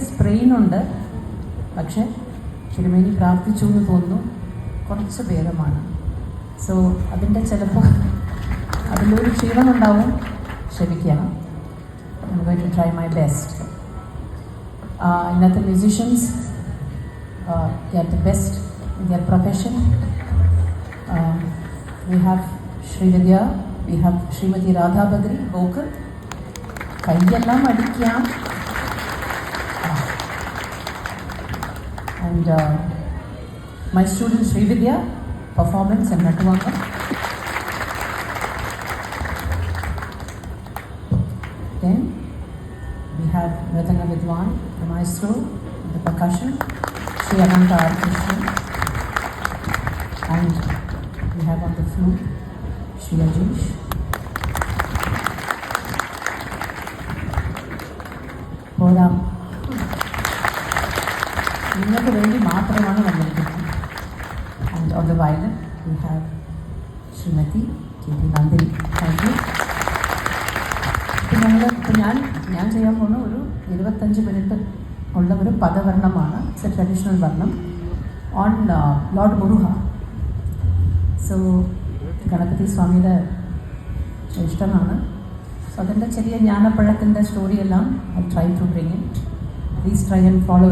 Sprain ഉണ്ട്, പക്ഷെ തിരുമേനി പ്രാർത്ഥിച്ചു എന്ന് തോന്നുന്നു, കുറച്ച് ഭേദമാണ്. സോ അതിൻ്റെ ചിലപ്പോൾ അതിൻ്റെ ഒരു ക്ഷീണമുണ്ടാവും, ക്ഷമിക്കണം. I'm going to try my best. ഇന്നത്തെ musicians they are the best in their profession. We have Srividya, we have Srimati Radha Badri, vocal. കൈയെല്ലാം അടിക്കാം. And my student Srividya, performance and Natuvanga. Then we have Mridanga Vidwan, the maestro, the percussion, Sri Ananta R. Krishnan. And we have on the flute, Sri Ajish. Poram. നിങ്ങൾക്ക് വേണ്ടി മാത്രമാണ് വന്നിരിക്കുന്നത്. And on the violin we have Srimati K.T. Nandini. Thank you. ഇപ്പോൾ ഞാൻ ചെയ്യാൻ പോകുന്ന ഒരു 25 minute ഉള്ള ഒരു പദവർണ്ണമാണ്. It's a traditional varnam on lord Muruga. So Ganapathi സ്വാമിയുടെ ഇഷ്ടമാണ്. സോ അതിൻ്റെ ചെറിയ ജ്ഞാനപ്പഴത്തിൻ്റെ സ്റ്റോറിയെല്ലാം I try to bring it. Please try and follow it.